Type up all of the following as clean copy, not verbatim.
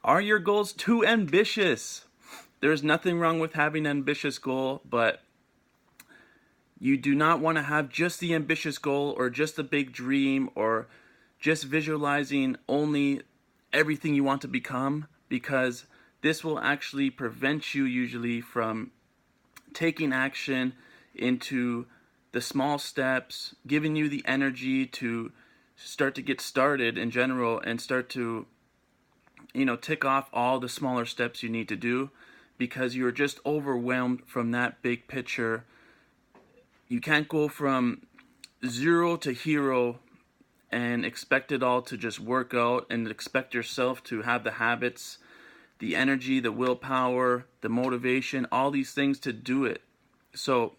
Are your goals too ambitious? There's nothing wrong with having an ambitious goal, but you do not want to have just the ambitious goal or just the big dream or just visualizing only everything you want to become, because this will actually prevent you usually from taking action into the small steps, giving you the energy to start to get started in general and start to, tick off all the smaller steps you need to do, because you're just overwhelmed from that big picture. You can't go from zero to hero and expect it all to just work out and expect yourself to have the habits, the energy, the willpower, the motivation, all these things to do it. So,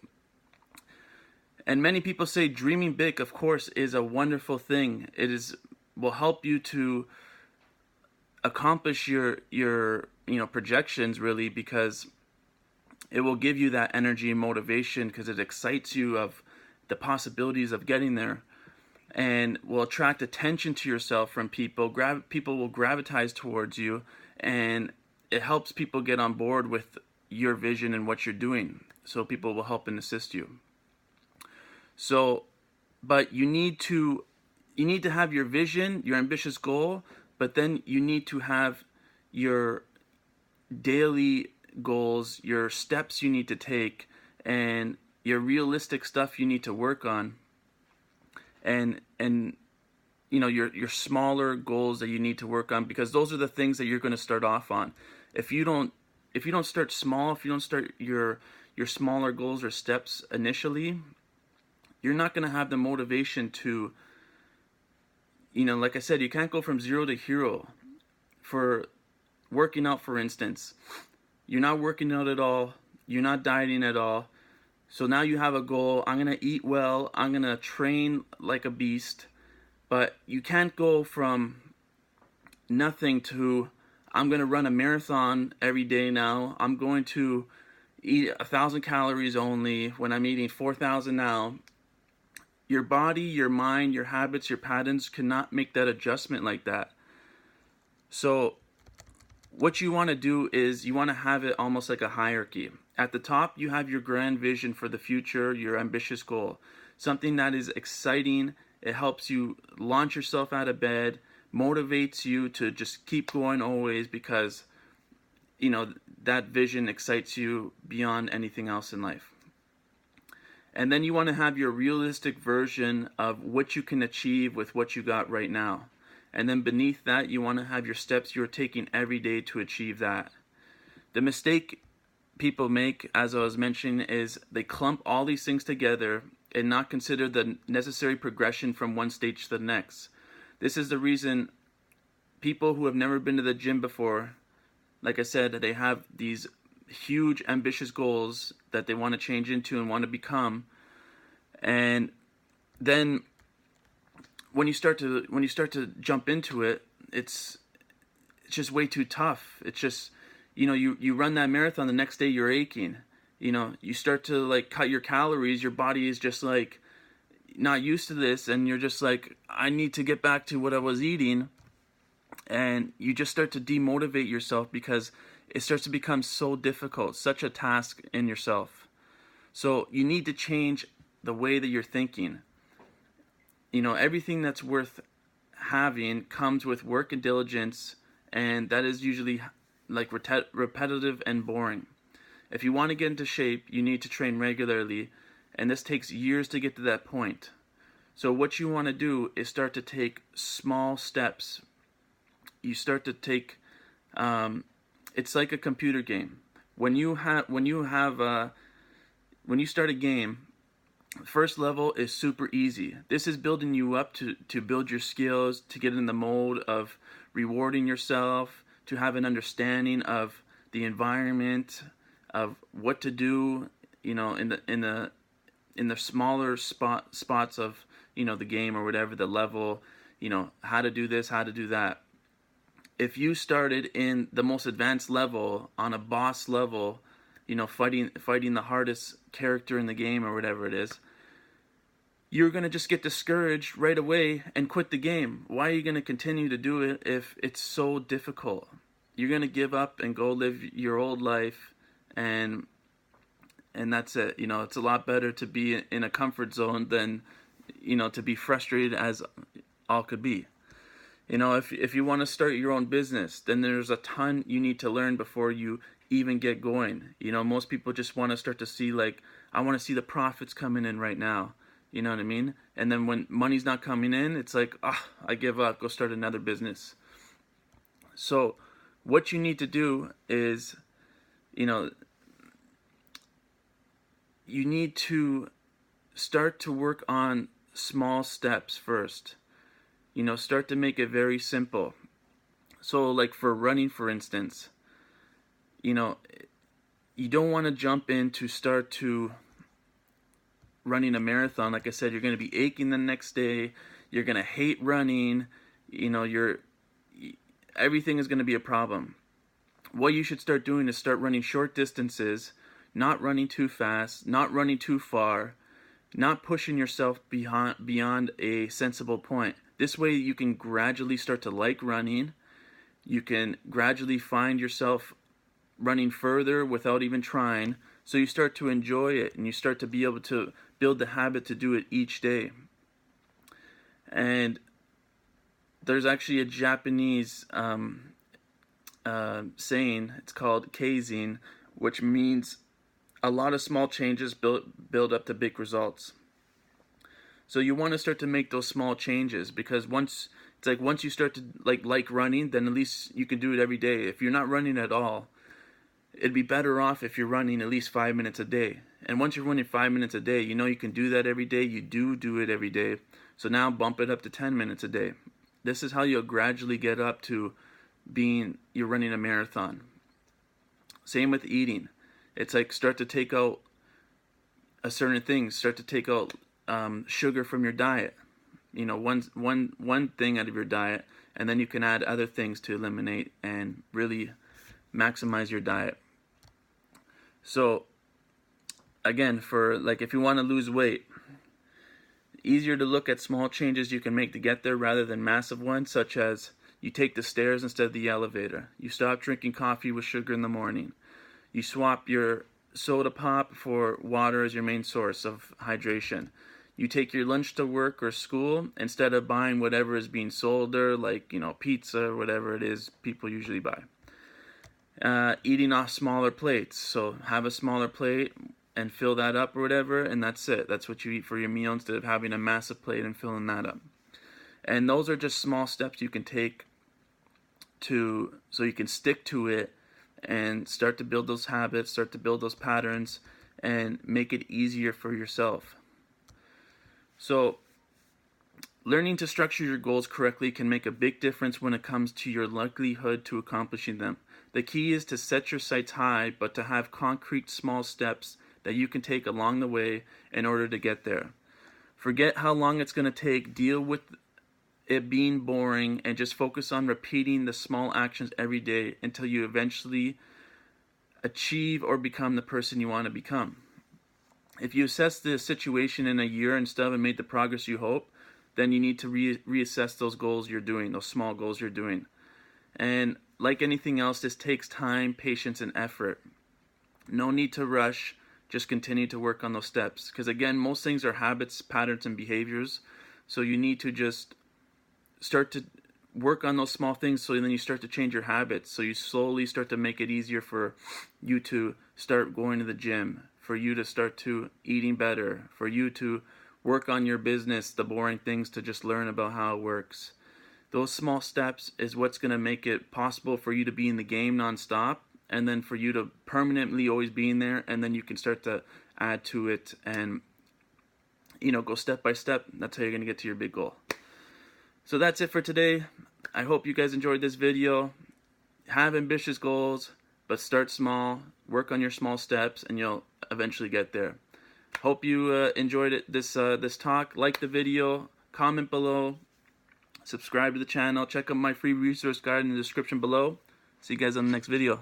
and many people say dreaming big, of course, is a wonderful thing. Will help you to accomplish your projections, really, because it will give you that energy and motivation, because it excites you of the possibilities of getting there, and will attract attention to yourself from people. People will gravitate towards you, and it helps people get on board with your vision and what you're doing. So people will help and assist you. So, but you need to have your vision, your ambitious goal, but then you need to have your daily goals, your steps you need to take, and your realistic stuff you need to work on, and your smaller goals that you need to work on, because those are the things that you're going to start off on. If you don't start small, if you don't start your smaller goals or steps initially, you're not going to have the motivation to, like I said, you can't go from zero to hero. For working out, for instance, you're not working out at all, you're not dieting at all. So now you have a goal: I'm going to eat well, I'm going to train like a beast. But you can't go from nothing to, I'm going to run a marathon every day now, I'm going to eat 1,000 calories only when I'm eating 4,000 now. Your body, your mind, your habits, your patterns cannot make that adjustment like that. So what you want to do is you want to have it almost like a hierarchy. At the top, you have your grand vision for the future, your ambitious goal, something that is exciting. It helps you launch yourself out of bed, motivates you to just keep going always, because that vision excites you beyond anything else in life. And then you want to have your realistic version of what you can achieve with what you got right now. And then beneath that, you want to have your steps you're taking every day to achieve that. The mistake people make, as I was mentioning, is they clump all these things together and not consider the necessary progression from one stage to the next. This is the reason people who have never been to the gym before, like I said, they have these huge ambitious goals that they want to change into and want to become. And then when you start to jump into it, it's just way too tough. It's just, you run that marathon, the next day you're aching. You start to like cut your calories, your body is just like not used to this, and you're just like, I need to get back to what I was eating. And you just start to demotivate yourself, because it starts to become so difficult, such a task in yourself. So you need to change the way that you're thinking. Everything that's worth having comes with work and diligence, and that is usually like repetitive and boring. If you want to get into shape, you need to train regularly, and this takes years to get to that point. So what you want to do is start to take small steps. You start to take, it's like a computer game. When you start a game, first level is super easy. This is building you up to build your skills, to get in the mode of rewarding yourself, to have an understanding of the environment, of what to do, in the smaller spots of the game or whatever, the level, how to do this, how to do that. If you started in the most advanced level, on a boss level, fighting the hardest character in the game or whatever it is, you're going to just get discouraged right away and quit the game. Why are you going to continue to do it if it's so difficult? you're gonna give up and go live your old life, and that's it. You know, it's a lot better to be in a comfort zone than, you know, to be frustrated as all could be. You know, if you want to start your own business, then there's a ton you need to learn before you even get going. You know, most people just want to start to see, like, I want to see the profits coming in right now. You know what I mean? And then when money's not coming in, it's like, I give up, go start another business. So what you need to do is, you know, you need to start to work on small steps first. You know, start to make it very simple. So like for running, for instance, you know, you don't want to jump in to start to running a marathon. Like I said, you're going to be aching the next day. You're going to hate running. You know, everything is going to be a problem. What you should start doing is start running short distances, not running too fast, not running too far, not pushing yourself beyond a sensible point. This way you can gradually start to like running. You can gradually find yourself running further without even trying. So you start to enjoy it, and you start to be able to build the habit to do it each day. And there's actually a Japanese saying, it's called kaizen, which means a lot of small changes build up to big results. So you want to start to make those small changes, because once you start to like running, then at least you can do it every day. If you're not running at all, it'd be better off if you're running at least 5 minutes a day. And once you're running 5 minutes a day, you know you can do that every day. You do it every day. So now bump it up to 10 minutes a day. This is how you'll gradually get up to you're running a marathon. Same with eating. It's like start to take out a certain thing. Start to take out sugar from your diet. You know, one thing out of your diet, and then you can add other things to eliminate and really maximize your diet. So again, for like if you want to lose weight, easier to look at small changes you can make to get there rather than massive ones, such as you take the stairs instead of the elevator. You stop drinking coffee with sugar in the morning. You swap your soda pop for water as your main source of hydration. You take your lunch to work or school instead of buying whatever is being sold there, like, you know, pizza or whatever it is people usually buy. Eating off smaller plates. So have a smaller plate and fill that up or whatever, and that's it. That's what you eat for your meal instead of having a massive plate and filling that up. And those are just small steps you can take so you can stick to it and start to build those habits, start to build those patterns, and make it easier for yourself. So learning to structure your goals correctly can make a big difference when it comes to your likelihood to accomplishing them. The key is to set your sights high, but to have concrete small steps that you can take along the way in order to get there. Forget how long it's going to take, deal with it being boring, and just focus on repeating the small actions every day until you eventually achieve or become the person you want to become. If you assess the situation in a year and still haven't made the progress you hope, then you need to reassess those goals you're doing, those small goals you're doing. And like anything else, this takes time, patience, and effort. No need to rush. Just continue to work on those steps. Because again, most things are habits, patterns, and behaviors. So you need to just start to work on those small things, so then you start to change your habits. So you slowly start to make it easier for you to start going to the gym, for you to start to eating better, for you to work on your business, the boring things, to just learn about how it works. Those small steps is what's going to make it possible for you to be in the game nonstop, and then for you to permanently always be in there, and then you can start to add to it and, you know, go step by step. That's how you're going to get to your big goal. So that's it for today. I hope you guys enjoyed this video. Have ambitious goals, but start small. Work on your small steps, and you'll eventually get there. Hope you enjoyed it. This talk. Like the video, comment below, subscribe to the channel, check out my free resource guide in the description below. See you guys on the next video.